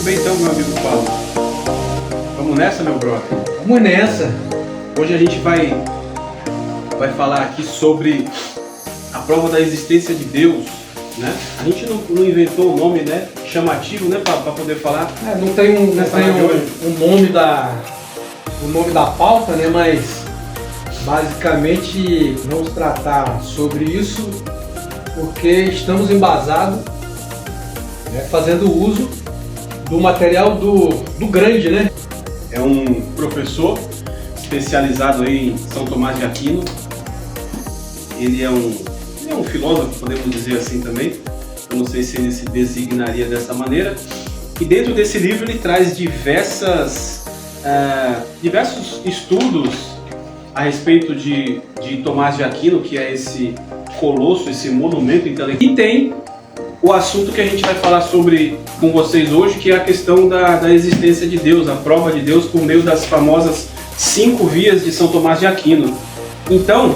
Muito bem então, meu amigo Paulo. Vamos nessa, meu brother? Vamos nessa. Hoje a gente vai falar aqui sobre a prova da existência de Deus, né? A gente não inventou um nome, né, chamativo, né, para poder falar. Não tem um nome da pauta, né, mas basicamente vamos tratar sobre isso porque estamos embasados, né, fazendo uso do material do grande, né? É um professor especializado aí em São Tomás de Aquino. Ele é um filósofo, podemos dizer assim também. Eu não sei se ele se designaria dessa maneira. E dentro desse livro ele traz diversos estudos a respeito de Tomás de Aquino, que é esse colosso, esse monumento intelectual. E tem o assunto que a gente vai falar sobre com vocês hoje, que é a questão da existência de Deus, a prova de Deus por meio das famosas 5 vias de São Tomás de Aquino. Então,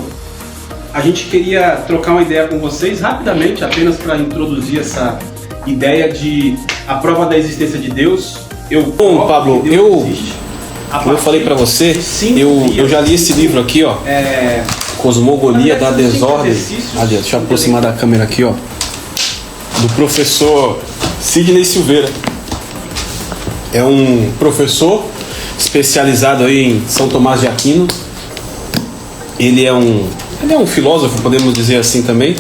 a gente queria trocar uma ideia com vocês rapidamente, apenas para introduzir essa ideia de a prova da existência de Deus. Bom, Pablo, como eu falei para você, eu já li esse livro aqui, ó, Cosmogonia da Desordem. Deixa eu aproximar da câmera aqui, ó, do professor Sidney Silveira. É um professor especializado aí em São Tomás de Aquino. Ele é um filósofo, podemos dizer assim também.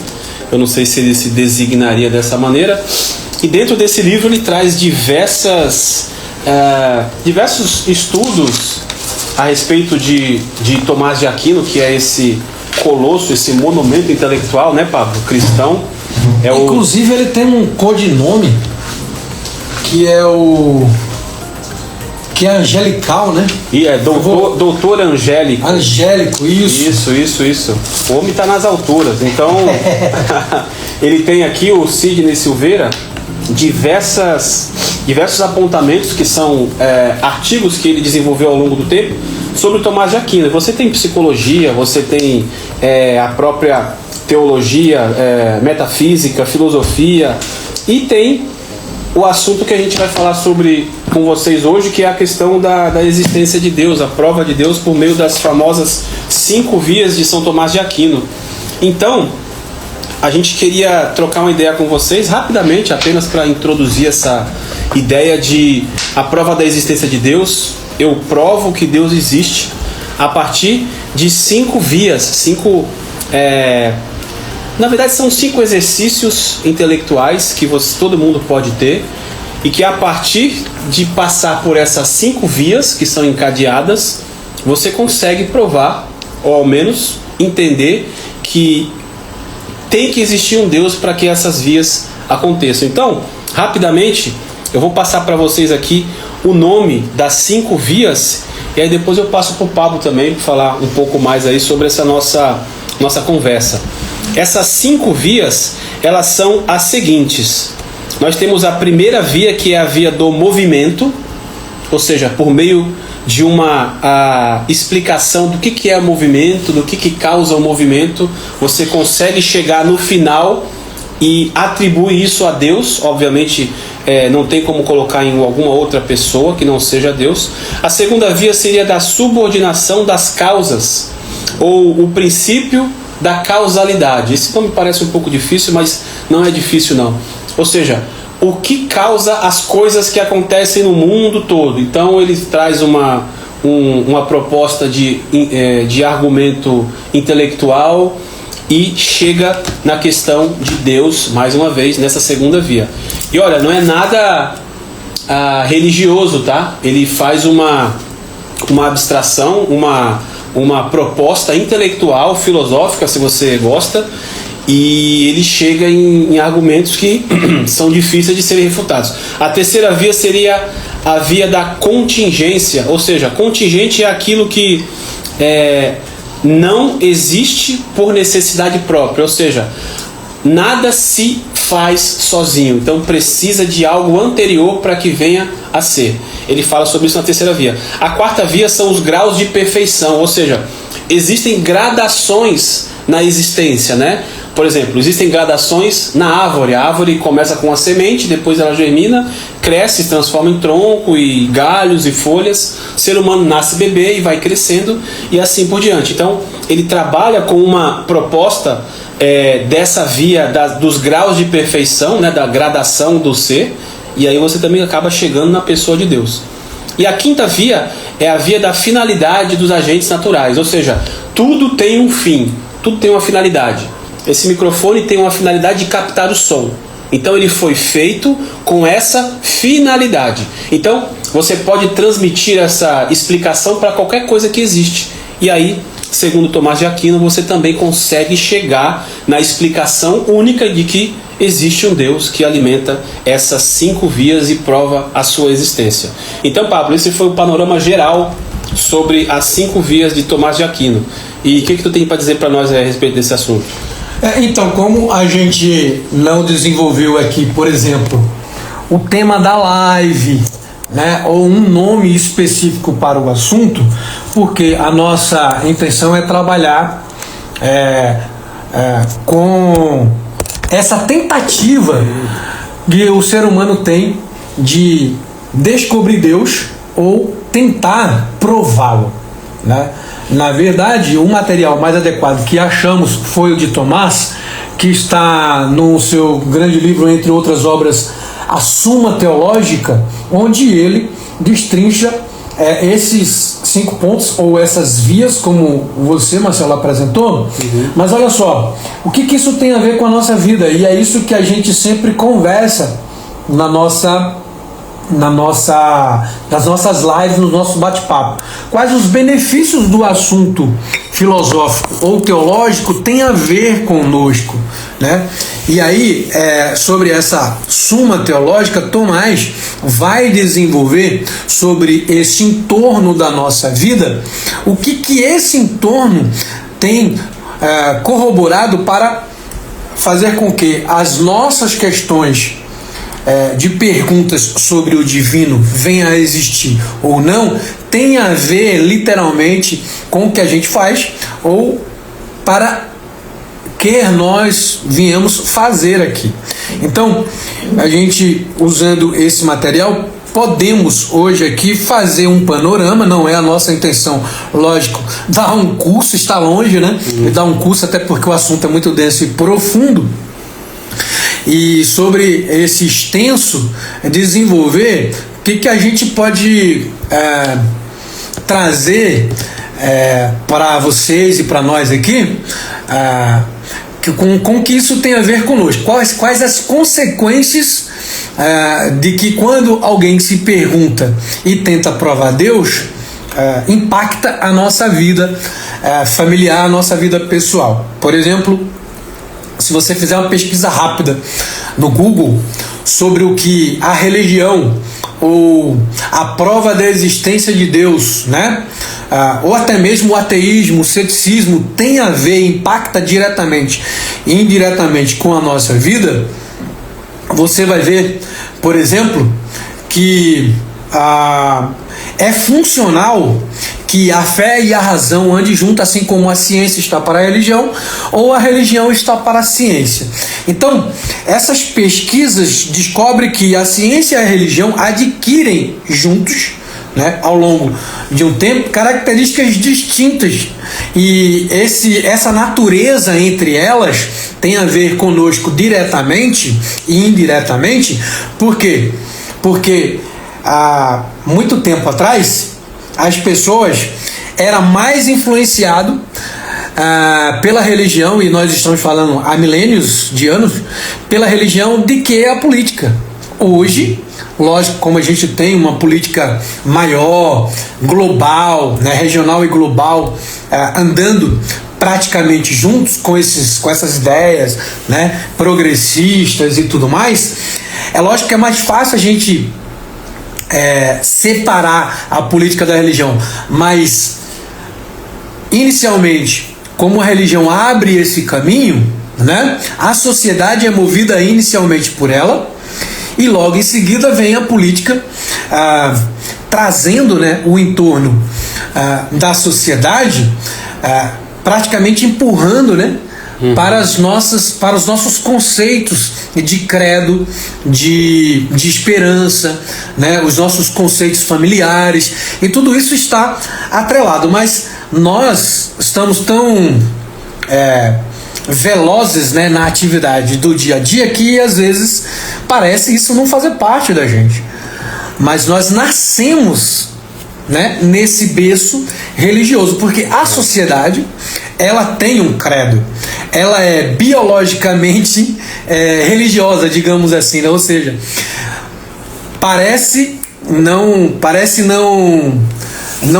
Eu não sei se ele se designaria dessa maneira. E dentro desse livro ele traz diversos estudos a respeito de Tomás de Aquino, que é esse colosso, esse monumento intelectual, né, Pablo? Cristão. Inclusive ele tem um codinome que é angelical, né? E é doutor Angélico. Angélico, isso. Isso. O homem está nas alturas. Então, ele tem aqui, o Sidney Silveira, diversos apontamentos que são artigos que ele desenvolveu ao longo do tempo sobre Tomás de Aquino. Você tem psicologia, você tem a própria teologia, metafísica, filosofia, e tem o assunto que a gente vai falar sobre com vocês hoje, que é a questão da existência de Deus, a prova de Deus por meio das famosas 5 vias de São Tomás de Aquino. Então, a gente queria trocar uma ideia com vocês rapidamente, apenas para introduzir essa ideia de a prova da existência de Deus. Eu provo que Deus existe a partir de 5 vias, na verdade são 5 exercícios intelectuais que todo mundo pode ter, e que a partir de passar por essas 5 vias que são encadeadas, você consegue provar, ou ao menos entender que tem que existir um Deus para que essas vias aconteçam. Então, rapidamente, eu vou passar para vocês aqui o nome das 5 vias, e aí depois eu passo para o Pablo também para falar um pouco mais aí sobre essa nossa conversa. Essas 5 vias, elas são as seguintes. Nós temos a primeira via, que é a via do movimento, ou seja, por meio de uma explicação do que é o movimento, do que causa o movimento, você consegue chegar no final e atribuir isso a Deus. Obviamente, não tem como colocar em alguma outra pessoa que não seja Deus. A segunda via seria da subordinação das causas, ou o princípio da causalidade. Esse nome parece um pouco difícil, mas não é difícil não. Ou seja, o que causa as coisas que acontecem no mundo todo. Então ele traz uma proposta de argumento intelectual e chega na questão de Deus, mais uma vez, nessa segunda via. E olha, não é nada religioso, tá? Ele faz uma abstração, uma proposta intelectual, filosófica, se você gosta, e ele chega em argumentos que são difíceis de serem refutados. A terceira via seria a via da contingência, ou seja, contingente é aquilo que não existe por necessidade própria, ou seja, nada se faz sozinho, então precisa de algo anterior para que venha a ser. Ele fala sobre isso na terceira via. A quarta via são os graus de perfeição, ou seja, existem gradações na existência, né? Por exemplo, existem gradações na árvore. A árvore começa com a semente, depois ela germina, cresce, se transforma em tronco e galhos e folhas. O ser humano nasce bebê e vai crescendo e assim por diante. Então, ele trabalha com uma proposta dessa via dos graus de perfeição, né, da gradação do ser, e aí você também acaba chegando na pessoa de Deus. E a quinta via é a via da finalidade dos agentes naturais, ou seja, tudo tem um fim, tudo tem uma finalidade. Esse microfone tem uma finalidade de captar o som. Então ele foi feito com essa finalidade. Então você pode transmitir essa explicação para qualquer coisa que existe. E aí, segundo Tomás de Aquino, você também consegue chegar na explicação única de que existe um Deus que alimenta essas 5 vias e prova a sua existência. Então, Pablo, esse foi o panorama geral sobre as 5 vias de Tomás de Aquino. E o que tu tem para dizer para nós a respeito desse assunto? Então, como a gente não desenvolveu aqui, por exemplo, o tema da live, né, ou um nome específico para o assunto, porque a nossa intenção é trabalhar com essa tentativa que o ser humano tem de descobrir Deus ou tentar prová-lo, né? Na verdade, o material mais adequado que achamos foi o de Tomás, que está no seu grande livro, entre outras obras, A Suma Teológica, onde ele destrincha esses 5 pontos, ou essas vias, como você, Marcelo, apresentou. Uhum. Mas olha só, o que isso tem a ver com a nossa vida? E é isso que a gente sempre conversa nas nossas lives, no nosso bate-papo. Quais os benefícios do assunto filosófico ou teológico tem a ver conosco, né? E aí, sobre essa suma teológica, Tomás vai desenvolver sobre esse entorno da nossa vida, o que esse entorno tem corroborado para fazer com que as nossas questões de perguntas sobre o divino venha a existir ou não, tem a ver literalmente com o que a gente faz ou para que nós viemos fazer aqui. Então, a gente, usando esse material, podemos hoje aqui fazer um panorama. Não é a nossa intenção, lógico, dar um curso, está longe, né? Dar um curso, até porque o assunto é muito denso e profundo. E sobre esse extenso, desenvolver o que a gente pode trazer para vocês e para nós aqui, com que isso tem a ver conosco. Quais as consequências de que quando alguém se pergunta e tenta provar Deus, impacta a nossa vida familiar, a nossa vida pessoal. Por exemplo, se você fizer uma pesquisa rápida no Google sobre o que a religião ou a prova da existência de Deus, né? Ou até mesmo o ateísmo, o ceticismo tem a ver, impacta diretamente e indiretamente com a nossa vida, você vai ver, por exemplo, que é funcional que a fé e a razão andem juntas, assim como a ciência está para a religião ou a religião está para a ciência. Então, essas pesquisas descobrem que a ciência e a religião adquirem juntos, né, ao longo de um tempo, características distintas, e essa natureza entre elas tem a ver conosco diretamente e indiretamente. Por quê? Porque há muito tempo atrás as pessoas eram mais influenciadas pela religião, e nós estamos falando há milênios de anos, pela religião, de que a política. Hoje, lógico, como a gente tem uma política maior, global, né, regional e global, andando praticamente juntos com essas ideias, né, progressistas e tudo mais, é lógico que é mais fácil a gente separar a política da religião, mas inicialmente, como a religião abre esse caminho, né, a sociedade é movida inicialmente por ela, e logo em seguida vem a política trazendo, né, o entorno da sociedade, praticamente empurrando, né, para os nossos conceitos de credo, de esperança, né? Os nossos conceitos familiares, e tudo isso está atrelado, mas nós estamos tão velozes, né, na atividade do dia a dia que às vezes parece isso não fazer parte da gente, mas nós nascemos, né, nesse berço religioso, porque a sociedade ela tem um credo, ela é biologicamente religiosa, digamos assim, né? Ou seja, parece não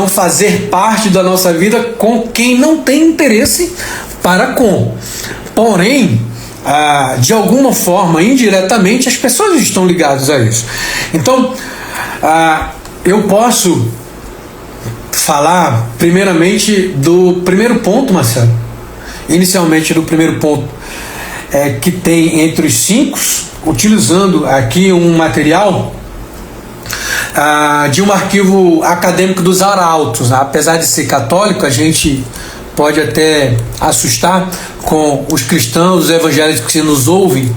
fazer parte da nossa vida com quem não tem interesse para com. Porém, de alguma forma, indiretamente, as pessoas estão ligadas a isso. Então, eu posso falar primeiramente do primeiro ponto, Marcelo. Inicialmente do primeiro ponto que tem entre os 5, utilizando aqui um material de um arquivo acadêmico dos Arautos. Apesar de ser católico, a gente pode até assustar com os cristãos, os evangélicos que nos ouvem,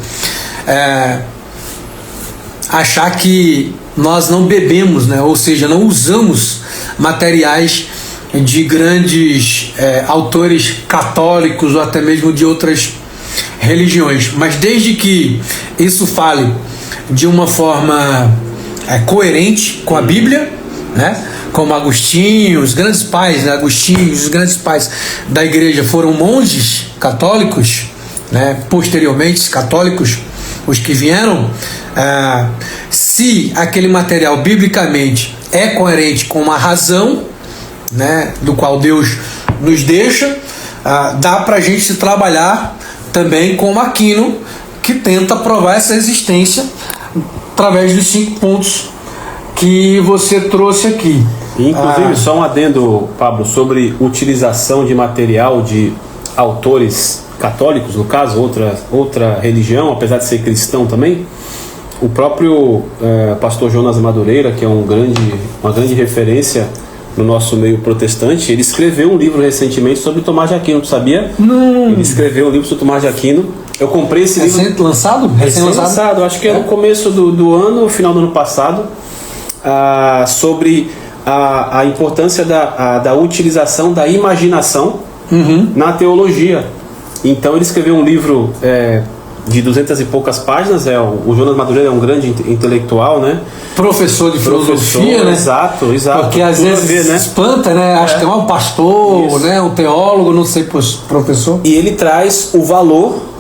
achar que nós não bebemos, né? Ou seja, não usamos materiais de grandes autores católicos ou até mesmo de outras religiões. Mas desde que isso fale de uma forma coerente com a Bíblia, né? Como Agostinho, os grandes pais, né? Agostinho, os grandes pais da igreja foram monges católicos, né? Posteriormente católicos, os que vieram. Se aquele material biblicamente é coerente com uma razão, né, do qual Deus nos deixa, dá para a gente trabalhar também com Aquino, que tenta provar essa existência através dos 5 pontos que você trouxe aqui. Inclusive, só um adendo, Pablo, sobre utilização de material de autores católicos, no caso, outra religião, apesar de ser cristão também. O próprio pastor Jonas Madureira, que é uma grande referência no nosso meio protestante, ele escreveu um livro recentemente sobre Tomás de Aquino, tu sabia? Não. Ele escreveu um livro sobre Tomás de Aquino. Eu comprei esse livro. Recém-lançado? Recém-lançado, acho que é no começo do ano, final do ano passado, sobre a importância da utilização da imaginação na teologia. Então ele escreveu um livro de 200 e poucas páginas. O Jonas Madureira é um grande intelectual, né? Professor de filosofia, né? Exato. Porque às vezes né? espanta, né? Acho que é um pastor, né? Um teólogo, não sei, professor. E ele traz o valor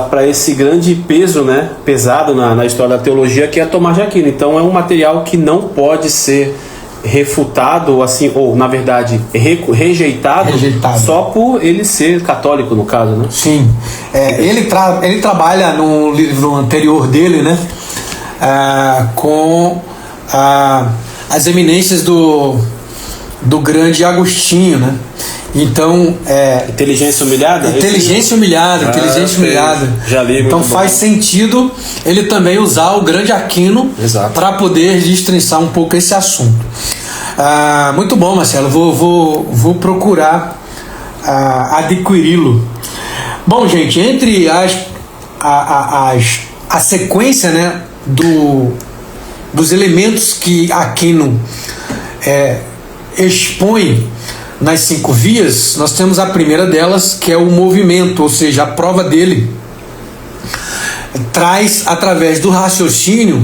para esse grande peso, né? Pesado na história da teologia, que é Tomás de Aquino. Então é um material que não pode ser refutado, assim, ou na verdade rejeitado só por ele ser católico, no caso, né? Sim. Ele trabalha no livro anterior dele, né? Com as eminências do grande Agostinho, né? Então, Inteligência Humilhada? Inteligência Humilhada. Já li, então faz sentido ele também usar o grande Aquino para poder destrinçar um pouco esse assunto. Muito bom, Marcelo. Vou procurar adquiri-lo. Bom, gente, entre a sequência, né, dos elementos que Aquino expõe nas 5 vias, nós temos a primeira delas, que é o movimento, ou seja, a prova dele traz, através do raciocínio,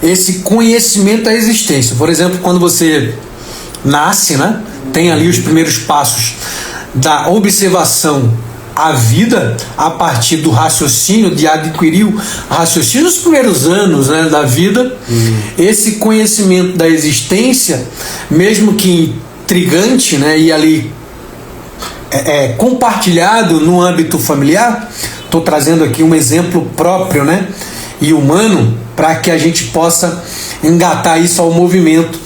esse conhecimento da existência. Por exemplo, quando você nasce, né, tem ali os primeiros passos da observação à vida a partir do raciocínio, de adquirir o raciocínio nos primeiros anos, né, da vida. Esse conhecimento da existência, mesmo que intrigante, né, e ali compartilhado no âmbito familiar. Estou trazendo aqui um exemplo próprio, né, e humano, para que a gente possa engatar isso ao movimento,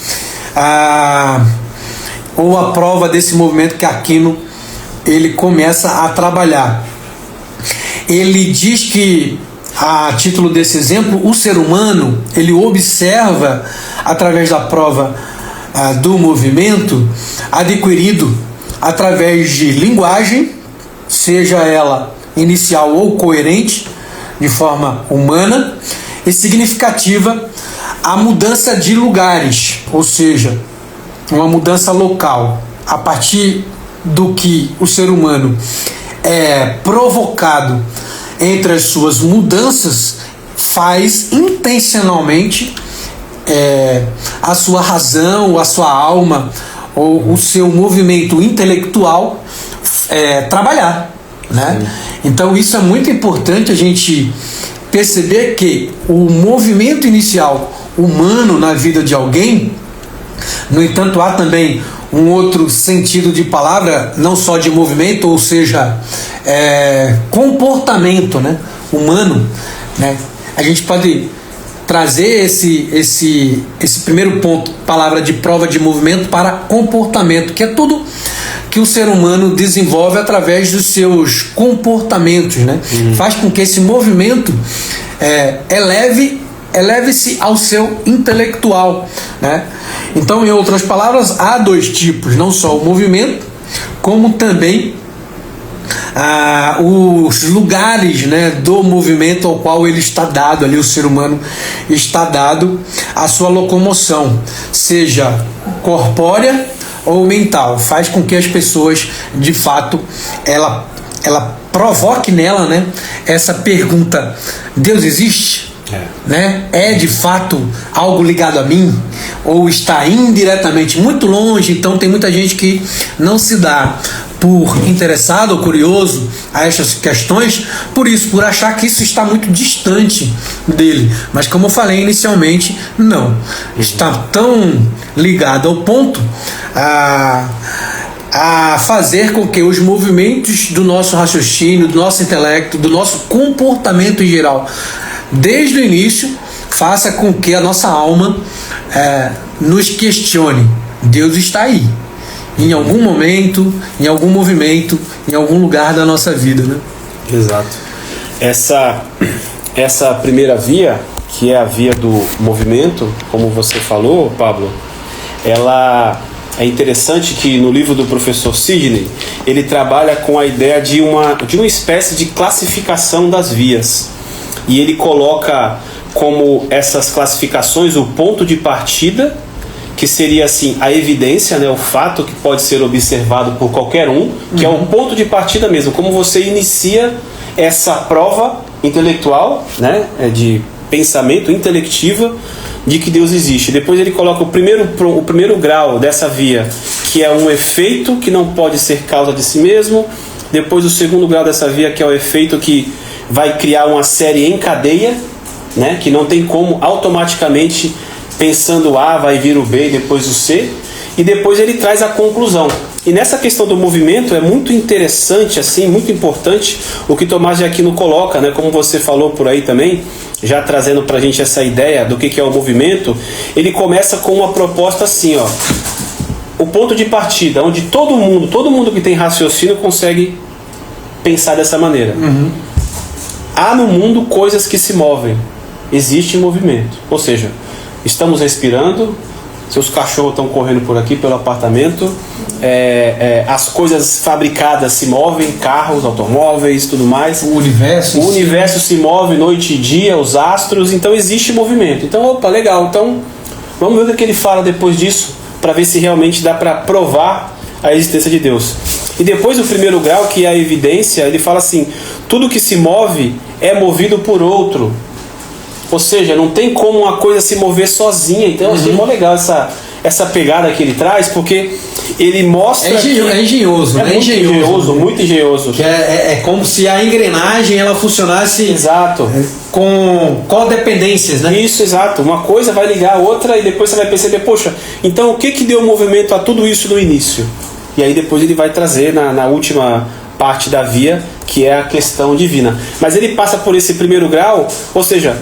ou a prova desse movimento que Aquino ele começa a trabalhar. Ele diz que, a título desse exemplo, o ser humano ele observa através da prova do movimento adquirido através de linguagem, seja ela inicial ou coerente, de forma humana, e significativa a mudança de lugares, ou seja, uma mudança local, a partir do que o ser humano é provocado entre as suas mudanças, faz intencionalmente a sua razão, a sua alma, ou o seu movimento intelectual trabalhar, né? Então isso é muito importante a gente perceber que o movimento inicial humano na vida de alguém, no entanto, há também um outro sentido de palavra, não só de movimento, ou seja, comportamento, né, humano, né? A gente pode trazer esse primeiro ponto, palavra de prova de movimento, para comportamento, que é tudo que o ser humano desenvolve através dos seus comportamentos, né? Faz com que esse movimento eleve-se ao seu intelectual, né? Então, em outras palavras, há dois tipos, não só o movimento, como também os lugares, né, do movimento ao qual ele está dado, ali o ser humano está dado a sua locomoção, seja corpórea ou mental. Faz com que as pessoas, de fato, ela provoque nela, né, essa pergunta: Deus existe? Né? É de fato algo ligado a mim? Ou está indiretamente muito longe? Então tem muita gente que não se dá por interessado ou curioso a estas questões, por achar que isso está muito distante dele. Mas como eu falei inicialmente, não. Está tão ligado ao ponto a fazer com que os movimentos do nosso raciocínio, do nosso intelecto, do nosso comportamento em geral, desde o início, faça com que a nossa alma nos questione: Deus está aí, em algum momento, em algum movimento, em algum lugar da nossa vida, né? Exato. Essa primeira via, que é a via do movimento, como você falou, Pablo, ela é interessante que no livro do professor Sidney, ele trabalha com a ideia de uma espécie de classificação das vias. E ele coloca como essas classificações o ponto de partida, que seria assim a evidência, né, o fato que pode ser observado por qualquer um, que é o ponto de partida mesmo, como você inicia essa prova intelectual, né, de pensamento, intelectiva, de que Deus existe. Depois ele coloca o primeiro grau dessa via, que é um efeito que não pode ser causa de si mesmo. Depois o segundo grau dessa via, que é o efeito que vai criar uma série em cadeia, né, que não tem como automaticamente, pensando o A, vai vir o B e depois o C. E depois ele traz a conclusão. E nessa questão do movimento é muito interessante, assim, muito importante o que Tomás de Aquino coloca, né, como você falou por aí também, já trazendo pra gente essa ideia do que é o movimento. Ele começa com uma proposta assim, ó: o ponto de partida, onde todo mundo que tem raciocínio consegue pensar dessa maneira. Há no mundo coisas que se movem, existe movimento, ou seja, estamos respirando, seus cachorros estão correndo por aqui pelo apartamento, as coisas fabricadas se movem, carros, automóveis, tudo mais. O universo se move noite e dia, os astros, então existe movimento. Então, opa, legal, então vamos ver o que ele fala depois disso, para ver se realmente dá para provar a existência de Deus. E depois do primeiro grau, que é a evidência, ele fala assim: tudo que se move é movido por outro. Ou seja, não tem como uma coisa se mover sozinha. Então eu achei muito legal essa pegada que ele traz, porque ele mostra é engenhoso, né? Muito engenhoso. Que é como se a engrenagem ela funcionasse, exato, com codependências, né? Isso, exato. Uma coisa vai ligar a outra e depois você vai perceber, poxa, então o que deu movimento a tudo isso no início? E aí depois ele vai trazer na última parte da via, que é a questão divina. Mas ele passa por esse primeiro grau, ou seja,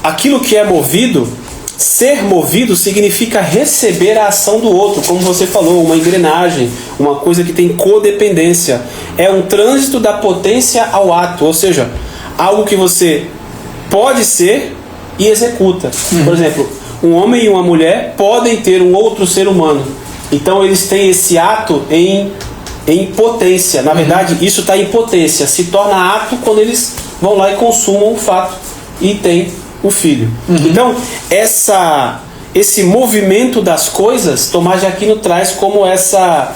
aquilo que é movido, ser movido significa receber a ação do outro, como você falou, uma engrenagem, uma coisa que tem codependência. É um trânsito da potência ao ato, ou seja, algo que você pode ser e executa. Por exemplo, um homem e uma mulher podem ter um outro ser humano. Então eles têm esse ato em em potência. Na verdade, isso está em potência. Se torna ato quando eles vão lá e consumam o fato e tem o filho. Então, esse movimento das coisas, Tomás de Aquino traz como essa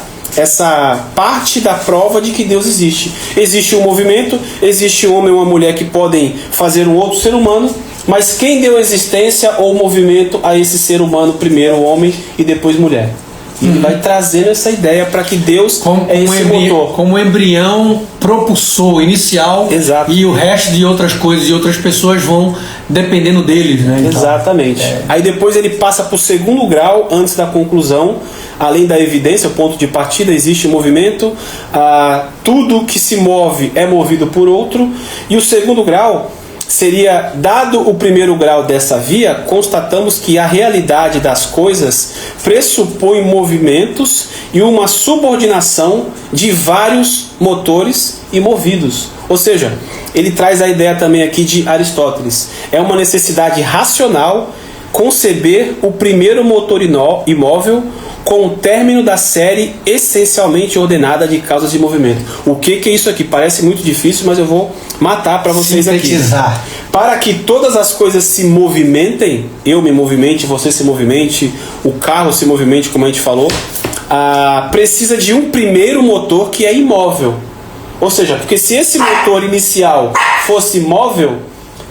parte da prova de que Deus existe. Existe um movimento, existe um homem e uma mulher que podem fazer um outro ser humano, mas quem deu existência ou movimento a esse ser humano, primeiro homem e depois mulher? E ele vai trazendo essa ideia para que Deus é esse motor. Como embrião propulsor inicial. Exato. E o resto de outras coisas e outras pessoas vão dependendo deles, né? Então, exatamente. Aí depois ele passa para o segundo grau, antes da conclusão. Além da evidência, o ponto de partida, existe movimento. Tudo que se move é movido por outro. E o segundo grau seria, dado o primeiro grau dessa via, constatamos que a realidade das coisas pressupõe movimentos e uma subordinação de vários motores e movidos. Ou seja, ele traz a ideia também aqui de Aristóteles. É uma necessidade racional conceber o primeiro motor imóvel com o término da série essencialmente ordenada de causas de movimento. O que é isso aqui? Parece muito difícil, mas eu vou matar para vocês aqui. Para que todas as coisas se movimentem, eu me movimente, você se movimente, o carro se movimente, como a gente falou, precisa de um primeiro motor que é imóvel. Ou seja, porque se esse motor inicial fosse móvel,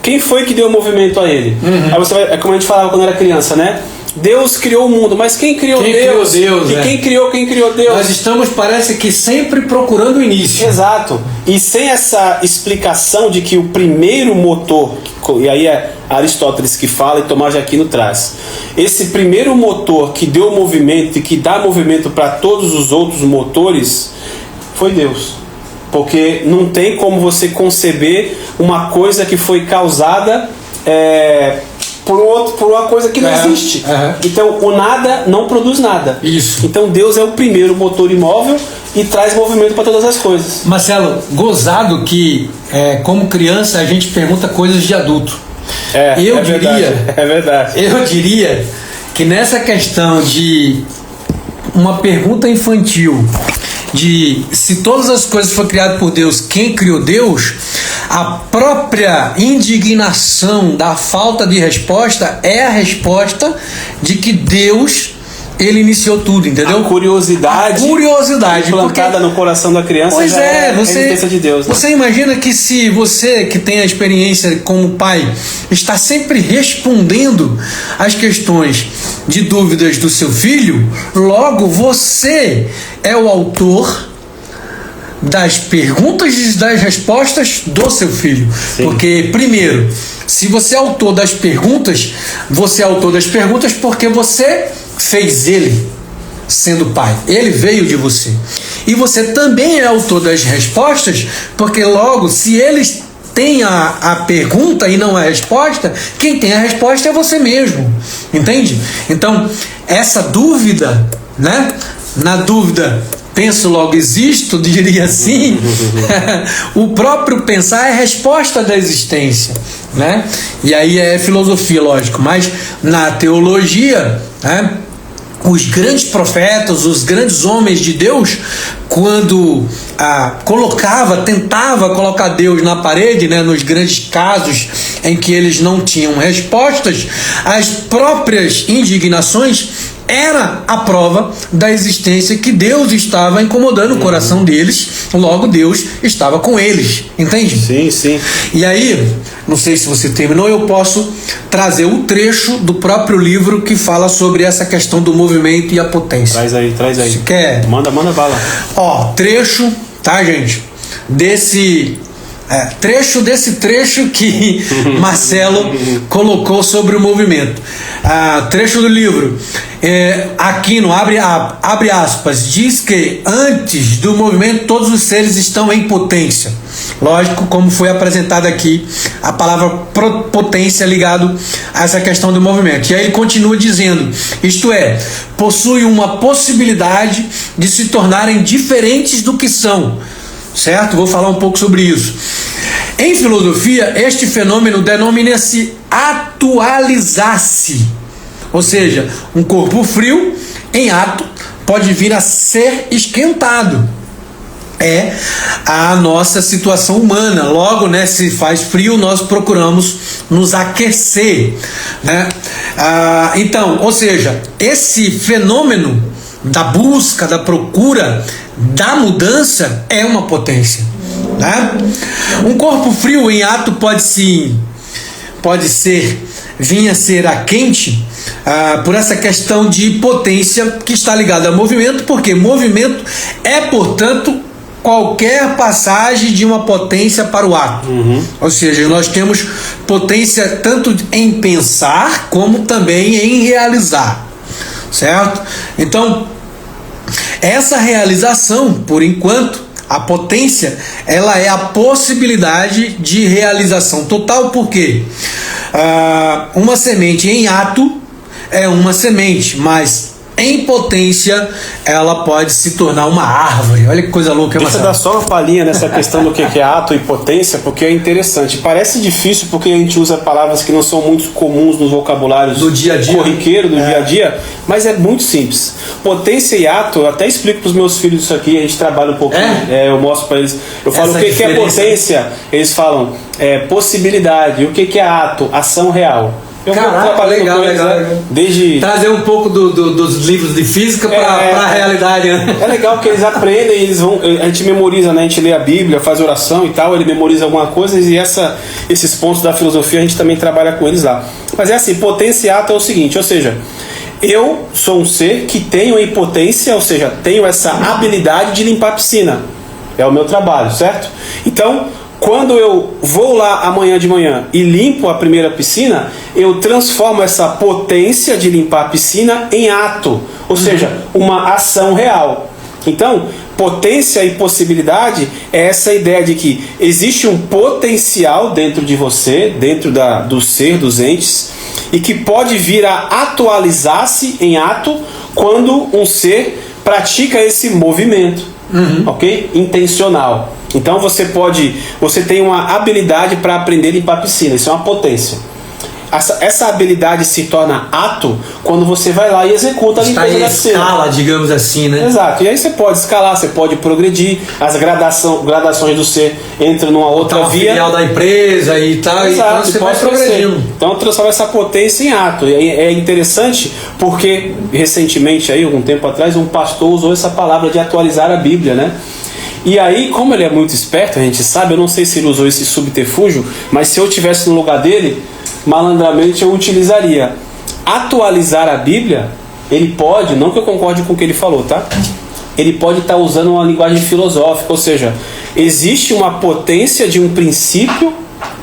quem foi que deu movimento a ele? Aí você vai, é como a gente falava quando era criança, né? Deus criou o mundo, mas quem criou Deus? E quem criou Deus? Nós estamos, parece que, sempre procurando o início. Exato. E sem essa explicação de que o primeiro motor, e aí é Aristóteles que fala e Tomás de Aquino traz, esse primeiro motor que deu movimento e que dá movimento para todos os outros motores, foi Deus. Porque não tem como você conceber uma coisa que foi causada por uma coisa que não existe. Então o nada não produz nada. Isso. Então Deus é o primeiro motor imóvel e traz movimento para todas as coisas. Marcelo, gozado que como criança a gente pergunta coisas de adulto. É verdade. Eu diria que nessa questão de uma pergunta infantil de se todas as coisas foram criadas por Deus, quem criou Deus, a própria indignação da falta de resposta é a resposta de que Deus, ele iniciou tudo, entendeu? A curiosidade plantada no coração da criança. Pois a existência de Deus, né? Você imagina que se você, que tem a experiência como pai, está sempre respondendo às questões de dúvidas do seu filho, logo você é o autor das perguntas e das respostas do seu filho. Sim. Porque, primeiro, se você é autor das perguntas, você é autor das perguntas porque você fez ele sendo pai. Ele veio de você. E você também é autor das respostas porque logo, se eles têm a pergunta e não a resposta, quem tem a resposta é você mesmo. Entende? Então, essa dúvida, né? Na dúvida, penso logo existo, diria assim. O próprio pensar é a resposta da existência, né? E aí é filosofia, lógico, mas na teologia, né, os grandes profetas, os grandes homens de Deus, quando tentava colocar Deus na parede, né, nos grandes casos em que eles não tinham respostas, as próprias indignações era a prova da existência que Deus estava incomodando o coração deles, logo Deus estava com eles, entende? Sim, sim. E aí, não sei se você terminou, eu posso trazer um trecho do próprio livro que fala sobre essa questão do movimento e a potência. Traz aí. Você quer? Manda bala. Ó, trecho, tá, gente? Desse trecho que Marcelo colocou sobre o movimento. Trecho do livro. Aquino, abre aspas, diz que antes do movimento todos os seres estão em potência. Lógico, como foi apresentado aqui, a palavra potência ligado a essa questão do movimento. E aí ele continua dizendo, isto é, possui uma possibilidade de se tornarem diferentes do que são. Certo? Vou falar um pouco sobre isso. Em filosofia, este fenômeno denomina-se atualizar-se. Ou seja, um corpo frio em ato pode vir a ser esquentado. é a nossa situação humana. Logo, né, se faz frio, nós procuramos nos aquecer, né? Então, ou seja, esse fenômeno da busca, da procura, da mudança é uma potência, né? Um corpo frio em ato vinha a ser a quente, por essa questão de potência que está ligada ao movimento, porque movimento é, portanto, qualquer passagem de uma potência para o ato. Ou seja, nós temos potência tanto em pensar como também em realizar, certo? Então, essa realização, por enquanto, a potência, ela é a possibilidade de realização total, porque uma semente em ato é uma semente, mas em potência ela pode se tornar uma árvore. Olha que coisa louca. Deixa eu dar só uma palhinha nessa questão do que é ato e potência, porque é interessante. Parece difícil porque a gente usa palavras que não são muito comuns nos vocabulários do dia a dia, corriqueiro, do dia a dia, mas é muito simples. Potência e ato, eu até explico para os meus filhos isso aqui, a gente trabalha um pouquinho, eu mostro para eles. Eu falo o que é potência, eles falam possibilidade. O que é ato? Ação real. Caraca, legal. Desde trazer um pouco dos livros de física para a realidade, né? É legal que eles aprendem, eles vão, a gente memoriza, né? A gente lê a Bíblia, faz oração e tal, ele memoriza alguma coisa, e esses pontos da filosofia a gente também trabalha com eles lá. Mas é assim, potência e ato é o seguinte, ou seja, eu sou um ser que tenho em potência, ou seja, tenho essa habilidade de limpar a piscina. É o meu trabalho, certo? Então, quando eu vou lá amanhã de manhã e limpo a primeira piscina, eu transformo essa potência de limpar a piscina em ato, ou seja, uma ação real. Então, potência e possibilidade é essa ideia de que existe um potencial dentro de você, dentro do ser, dos entes, e que pode vir a atualizar-se em ato quando um ser pratica esse movimento, ok? Intencional. Então você tem uma habilidade para aprender a limpar a piscina, isso é uma potência. Essa habilidade se torna ato quando você vai lá e executa a limpeza da piscina. Escala, digamos assim, né? Exato, e aí você pode escalar, você pode progredir, as gradações do ser entram numa outra via. Filial da empresa e tal, exato, então você vai progredindo. Então transforma essa potência em ato. E aí é interessante porque recentemente, aí, algum tempo atrás, um pastor usou essa palavra de atualizar a Bíblia, né? E aí, como ele é muito esperto, a gente sabe, eu não sei se ele usou esse subterfúgio, mas se eu estivesse no lugar dele, malandramente eu utilizaria. Atualizar a Bíblia, ele pode, não que eu concorde com o que ele falou, tá? Ele pode estar usando uma linguagem filosófica, ou seja, existe uma potência de um princípio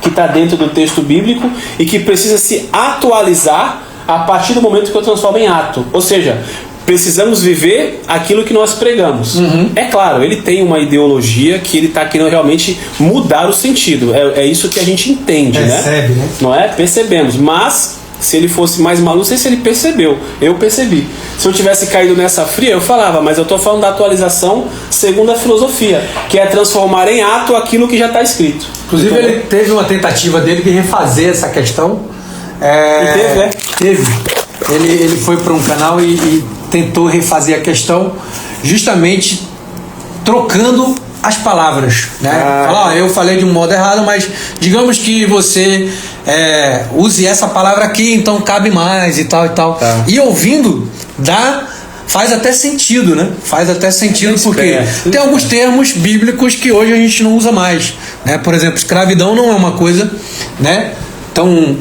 que está dentro do texto bíblico e que precisa se atualizar a partir do momento que eu transformo em ato. Ou seja, precisamos viver aquilo que nós pregamos. É claro, ele tem uma ideologia que ele está querendo realmente mudar o sentido. É isso que a gente entende, percebe, né? Não é? Percebemos. Mas, se ele fosse mais maluco, não sei se ele percebeu. Eu percebi. Se eu tivesse caído nessa fria, eu falava, mas eu estou falando da atualização segundo a filosofia, que é transformar em ato aquilo que já está escrito. Inclusive, ele teve uma tentativa dele de refazer essa questão. E teve, né? Teve. Ele foi para um canal e tentou refazer a questão justamente trocando as palavras, né? Fala, eu falei de um modo errado, mas digamos que você use essa palavra aqui, então cabe mais e tal e tal. E ouvindo, faz até sentido, né? Faz até sentido porque tem alguns termos bíblicos que hoje a gente não usa mais, né? Por exemplo, escravidão não é uma coisa, né, tão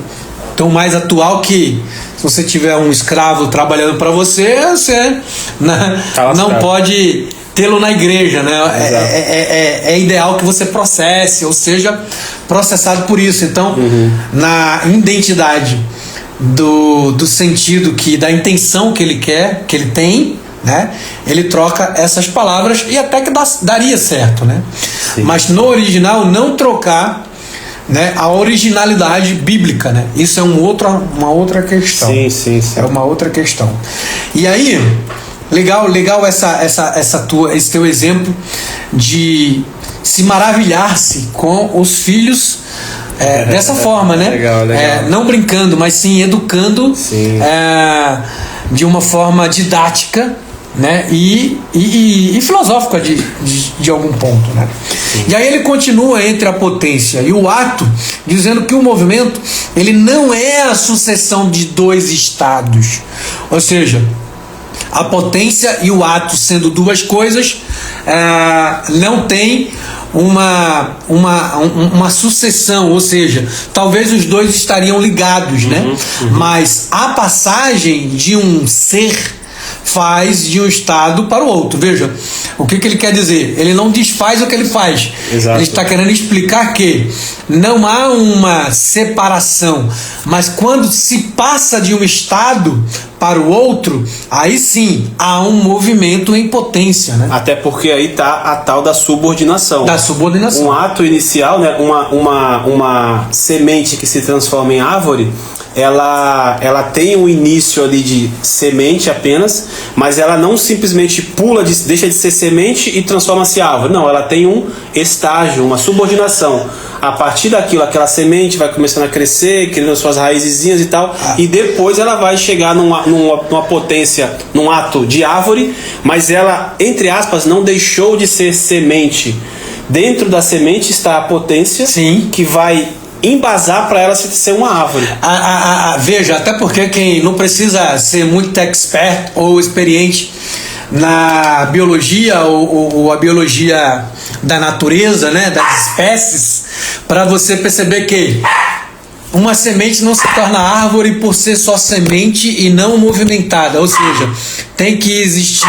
mais atual que se você tiver um escravo trabalhando para você, não pode tê-lo na igreja, né? É ideal que você processe, ou seja, processado por isso. Então, na identidade do sentido da intenção que ele quer, que ele tem, né? Ele troca essas palavras e até que daria certo, né? Sim. Mas no original não trocar, né, a originalidade bíblica, né? Isso é uma outra questão. Sim. É uma outra questão. E aí, legal esse teu exemplo de se maravilhar-se com os filhos dessa forma, né? Legal. Não brincando, mas sim educando de uma forma didática, né? E filosófica de algum ponto, né? E aí ele continua entre a potência e o ato, dizendo que o movimento ele não é a sucessão de dois estados, ou seja, a potência e o ato sendo duas coisas, não tem uma sucessão, ou seja, talvez os dois estariam ligados, né? Mas a passagem de um ser faz de um estado para o outro. Veja, o que ele quer dizer? Ele não desfaz o que ele faz. Exato. Ele está querendo explicar que não há uma separação, mas quando se passa de um estado para o outro, aí sim há um movimento em potência, né? Até porque aí está a tal da subordinação. Da subordinação. Um ato inicial, né? Uma semente que se transforma em árvore, ela tem um início ali de semente apenas, mas ela não simplesmente deixa de ser semente e transforma-se em árvore. Não, ela tem um estágio, uma subordinação. A partir daquilo, aquela semente vai começando a crescer, criando suas raizezinhas e tal, e depois ela vai chegar numa potência, num ato de árvore, mas ela, entre aspas, não deixou de ser semente. Dentro da semente está a potência. Sim. Que vai embasar para ela ser uma árvore. Veja, até porque quem não precisa ser muito expert ou experiente na biologia ou a biologia da natureza, né, das espécies, para você perceber que uma semente não se torna árvore por ser só semente e não movimentada, ou seja, tem que existir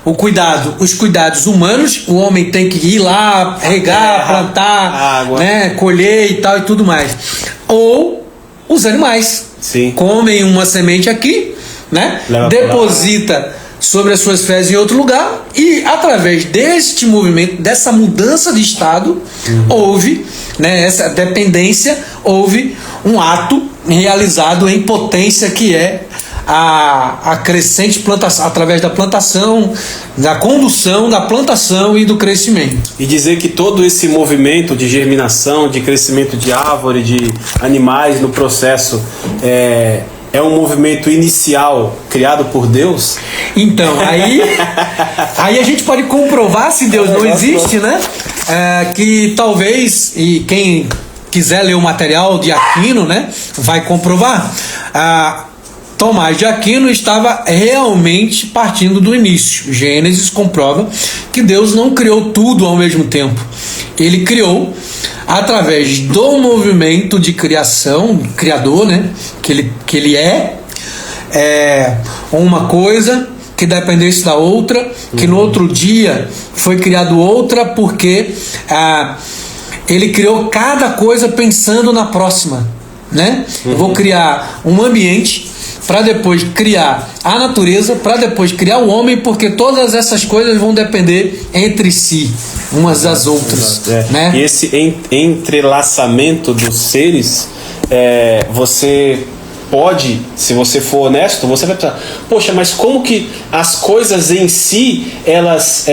os cuidados humanos. O homem tem que ir lá, regar, plantar, né, colher e tal e tudo mais. Ou os animais. Sim. Comem uma semente aqui, né, deposita sobre as suas fezes em outro lugar, e através deste movimento, dessa mudança de estado, houve, né, essa dependência, houve um ato realizado em potência, que é a crescente plantação, através da plantação, da condução, da plantação e do crescimento. E dizer que todo esse movimento de germinação, de crescimento de árvore, de animais no processo, é um movimento inicial criado por Deus? Então, aí a gente pode comprovar, se Deus não existe, né? Que talvez, e quem quiser ler o material de Aquino, né, vai comprovar. Tomás de Aquino estava realmente partindo do início. Gênesis comprova que Deus não criou tudo ao mesmo tempo. Ele criou através do movimento de criação, criador, né? Que ele é uma coisa que dependesse da outra, que no outro dia foi criado outra, porque ele criou cada coisa pensando na próxima, né? Eu vou criar um ambiente para depois criar a natureza, para depois criar o homem, porque todas essas coisas vão depender entre si, umas das outras. Né? E esse entrelaçamento dos seres, você pode, se você for honesto, você vai pensar, poxa, mas como que as coisas em si, elas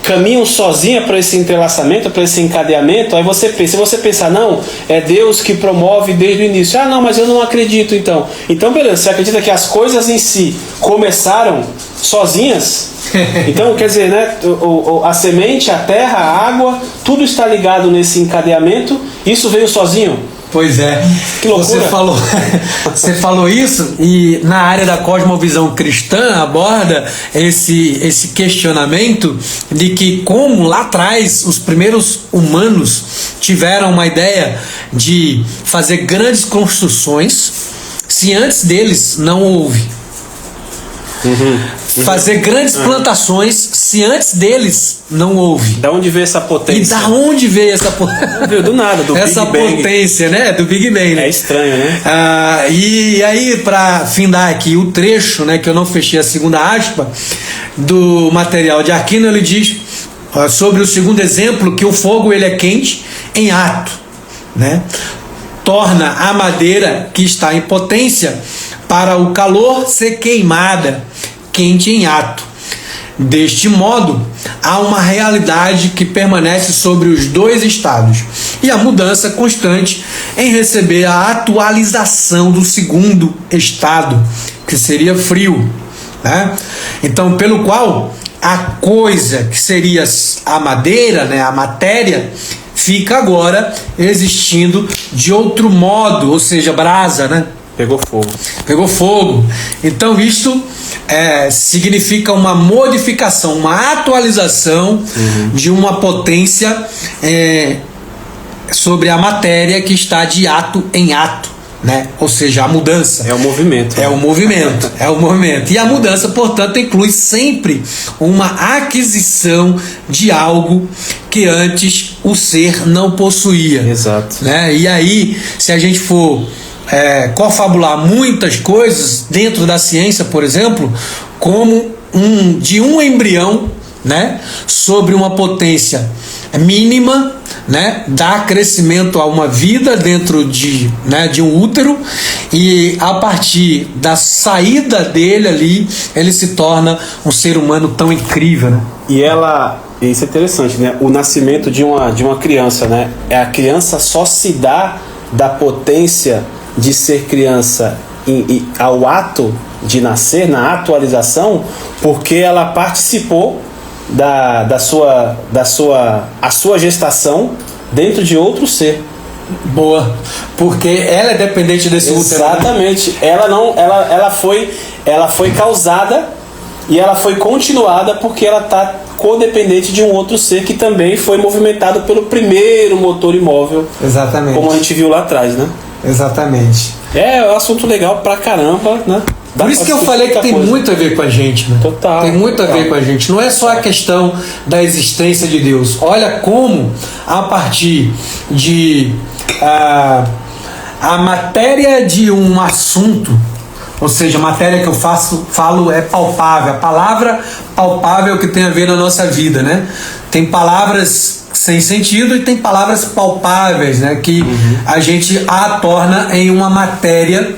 caminham sozinha para esse entrelaçamento, para esse encadeamento? Aí você pensa, se você pensar, não, é Deus que promove desde o início. Não, mas eu não acredito então. Então, beleza, você acredita que as coisas em si começaram sozinhas? Então, quer dizer, né, a semente, a terra, a água, tudo está ligado nesse encadeamento, isso veio sozinho? Pois é. Que loucura. Você falou isso, e na área da cosmovisão cristã aborda esse questionamento de que, como lá atrás os primeiros humanos tiveram uma ideia de fazer grandes construções, se antes deles não houve. Fazer grandes plantações, se antes deles não houve. Da onde veio essa potência? E da onde veio essa potência? Veio do nada, do essa Big Bang. Potência, né? Do Big Bang. Né? É estranho, né? E aí, para findar aqui o trecho, né, que eu não fechei a segunda aspa, do material de Aquino, ele diz sobre o segundo exemplo que o fogo ele é quente em ato, né? Torna a madeira que está em potência para o calor ser queimada, quente em ato. Deste modo, há uma realidade que permanece sobre os dois estados e a mudança constante em receber a atualização do segundo estado, que seria frio, né? Então, pelo qual a coisa que seria a madeira, né, a matéria, fica agora existindo de outro modo, ou seja, brasa, né? Pegou fogo. Pegou fogo. Então isto significa uma modificação, uma atualização de uma potência sobre a matéria que está de ato em ato, né? Ou seja, a mudança. É o movimento. É o movimento, é o movimento. E a mudança, portanto, inclui sempre uma aquisição de algo que antes o ser não possuía. Exato. Né? E aí, se a gente for confabular muitas coisas dentro da ciência, por exemplo, como de um embrião, né, sobre uma potência mínima, né, dá crescimento a uma vida dentro de um útero, e a partir da saída dele ali, ele se torna um ser humano tão incrível, né? Isso é interessante, né? O nascimento de uma criança, né? A criança só se dá da potência de ser criança ao ato de nascer, na atualização, porque ela participou a sua gestação dentro de outro ser. Boa, porque ela é dependente desse útero. Exatamente. Ela foi causada e ela foi continuada porque ela está codependente de um outro ser que também foi movimentado pelo primeiro motor imóvel. Exatamente. Como a gente viu lá atrás, né? Exatamente. É um assunto legal pra caramba, né? Por isso que eu falei que tem muito a ver com a gente, né? Total. Tem muito a ver com a gente. Não é só a questão da existência de Deus. Olha como, a partir de a matéria de um assunto, ou seja, a matéria que eu falo é palpável. A palavra palpável que tem a ver na nossa vida, né? Tem palavras sem sentido e tem palavras palpáveis, né? Que a gente a torna em uma matéria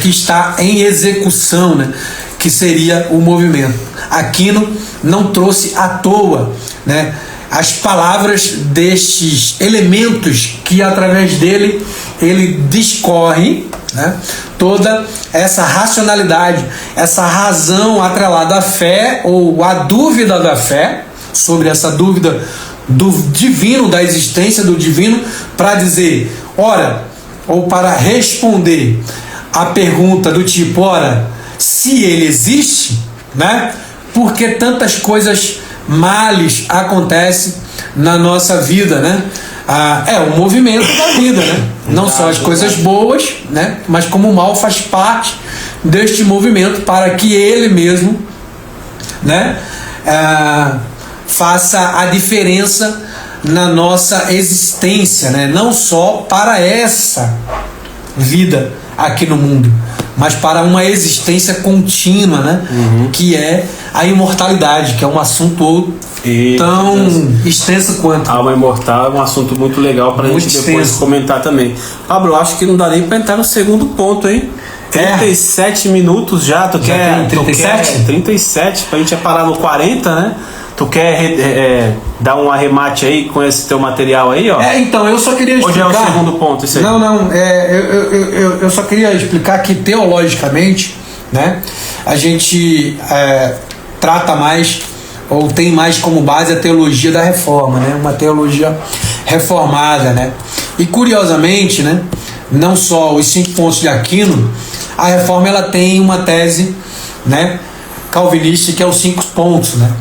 que está em execução, né? Que seria o movimento. Aquino não trouxe à toa, né, as palavras destes elementos que através dele ele discorre, né, toda essa racionalidade, essa razão atrelada à fé ou à dúvida da fé, sobre essa dúvida do divino, da existência do divino, para dizer, ora, ou para responder a pergunta do tipo, ora, se ele existe, né, por que tantas coisas males acontecem na nossa vida, né? É o movimento da vida, né? Não só as coisas boas, né? Mas como o mal faz parte deste movimento para que ele mesmo, né, faça a diferença na nossa existência, né? Não só para essa vida aqui no mundo, mas para uma existência contínua, né? Que é a imortalidade, que é um assunto tão extenso quanto. A alma imortal é um assunto muito legal para a gente depois comentar também. Pablo, acho que não dá nem para entrar no segundo ponto, hein? 37 minutos já, tu quer 37? 37, pra gente parar no 40, né? Tu quer dar um arremate aí com esse teu material aí, ó? Então, eu só queria explicar... Hoje é o segundo ponto, isso aí? Não, eu só queria explicar que teologicamente, né, a gente trata mais, ou tem mais como base a teologia da reforma, né? Uma teologia reformada, né? E curiosamente, né, não só os 5 pontos de Aquino, a reforma ela tem uma tese, né, calvinista, que é os 5 pontos, né?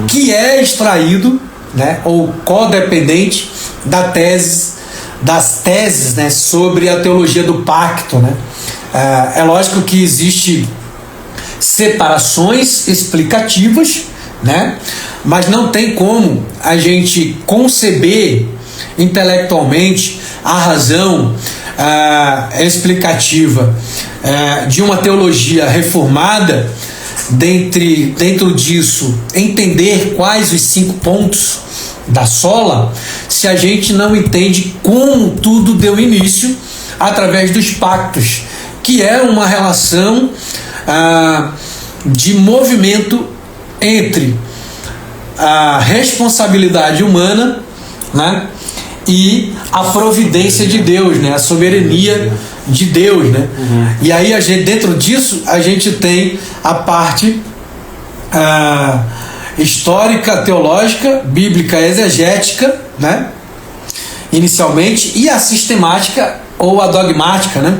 Que é extraído, né, ou codependente das teses, né, sobre a teologia do pacto, né? É lógico que existe separações explicativas, né? Mas não tem como a gente conceber intelectualmente a razão explicativa de uma teologia reformada, dentro disso entender quais os 5 pontos da sola, se a gente não entende como tudo deu início através dos pactos, que é uma relação de movimento entre a responsabilidade humana, né, e a providência de Deus, né, a soberania de Deus, né? E aí a gente, dentro disso, a gente tem a parte histórica, teológica, bíblica, exegética, né? Inicialmente, e a sistemática ou a dogmática, né?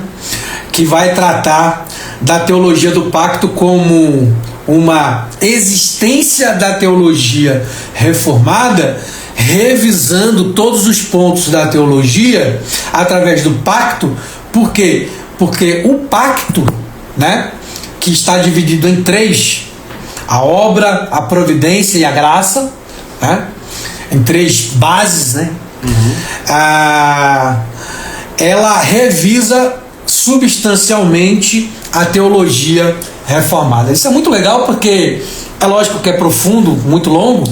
Que vai tratar da teologia do pacto como uma existência da teologia reformada, revisando todos os pontos da teologia através do pacto. Por quê? Porque o pacto, né, que está dividido em 3, a obra, a providência e a graça, né, em 3 bases, né, ela revisa substancialmente a teologia reformada. Isso é muito legal porque é lógico que é profundo, muito longo,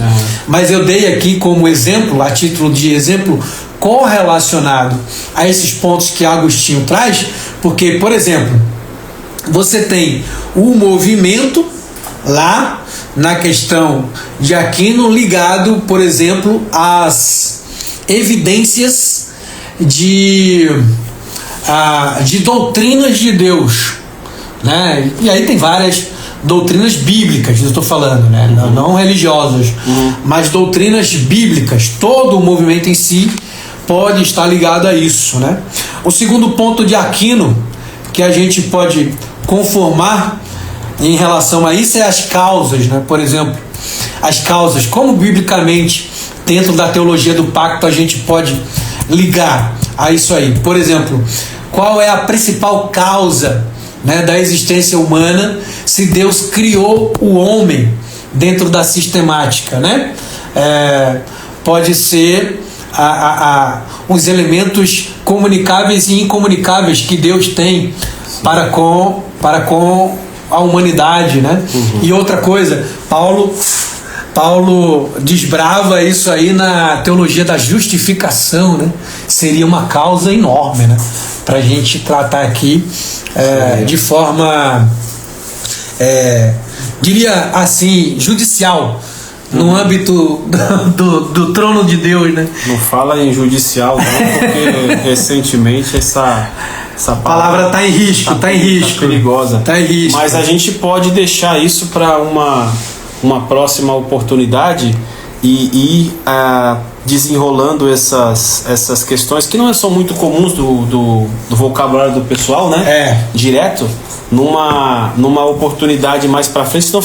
mas eu dei aqui como exemplo, a título de exemplo correlacionado a esses pontos que Agostinho traz, porque, por exemplo, você tem o movimento lá na questão de Aquino ligado, por exemplo, às evidências de doutrinas de Deus, né? E aí tem várias doutrinas bíblicas, eu estou falando, né? Não religiosas, mas doutrinas bíblicas. Todo o movimento em si pode estar ligado a isso, né? O segundo ponto de Aquino que a gente pode conformar em relação a isso é as causas, né? Por exemplo, as causas, como biblicamente dentro da teologia do pacto a gente pode ligar a isso aí. Por exemplo, qual é a principal causa, né, da existência humana se Deus criou o homem dentro da sistemática, né? Pode ser os elementos comunicáveis e incomunicáveis que Deus tem para com a humanidade, né? E outra coisa, Paulo desbrava isso aí na teologia da justificação, né? Seria uma causa enorme, né? Para a gente tratar aqui de forma, diria assim, judicial, no âmbito do trono de Deus, né? Não fala em judicial, não, porque recentemente essa palavra está em risco, está em risco. Tá perigosa. Está em risco. Mas a gente pode deixar isso para uma próxima oportunidade e ir desenrolando essas questões que não são muito comuns do vocabulário do pessoal, né? Direto, numa oportunidade mais para frente, senão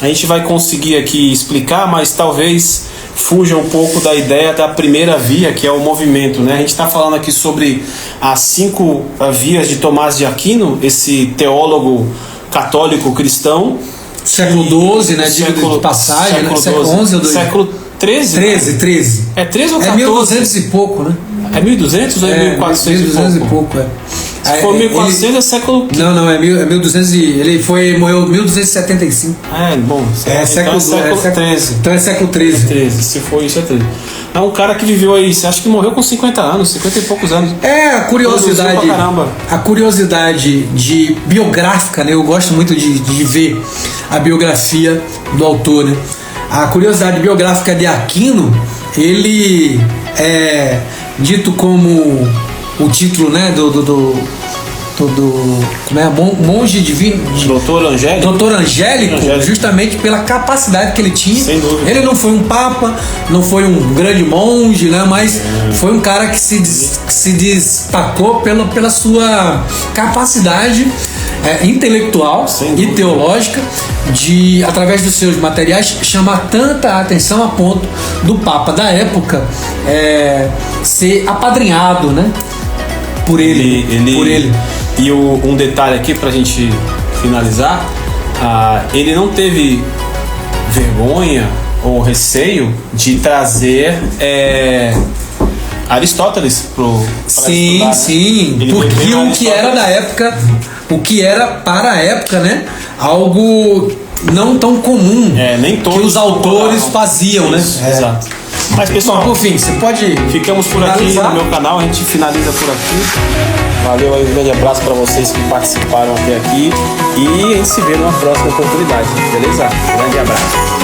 a gente vai conseguir aqui explicar, mas talvez fuja um pouco da ideia da primeira via, que é o movimento, né? A gente está falando aqui sobre as 5 vias de Tomás de Aquino, esse teólogo católico cristão. Século XII, né? Diga de passagem, né? Século XI ou século XIII? 13. É 13 ou 14? É 1200 e pouco, né? É 1200 ou é 1400 1200 e pouco, Se for 1400 é século... Não, é 1200 ele morreu em 1275. Bom. Século XIII. Então é século XIII. Se for isso, é 13. É um cara que viveu aí, você acha que morreu com 50 anos, 50 e poucos anos. A curiosidade de biográfica, né? Eu gosto muito de ver a biografia do autor, né? A curiosidade biográfica de Aquino, ele é dito como o título, né, como é? Monge divino, Doutor Angélico, justamente pela capacidade que ele tinha. Sem dúvida. Ele não foi um papa, não foi um grande monge, né, mas foi um cara que se destacou pela sua capacidade intelectual e teológica de, através dos seus materiais, chamar tanta atenção a ponto do papa da época ser apadrinhado, né, por ele. E um detalhe aqui pra gente finalizar, ele não teve vergonha ou receio de trazer Aristóteles para estudar, sim, né? porque o que era da época, o que era para a época, né, algo não tão comum, nem todos que os autores faziam, isso, né? Exato. Mas pessoal, por fim, você pode ficamos por finalizar aqui no meu canal, a gente finaliza por aqui. Valeu aí, um grande abraço para vocês que participaram até aqui e a gente se vê numa próxima oportunidade, beleza? Grande abraço.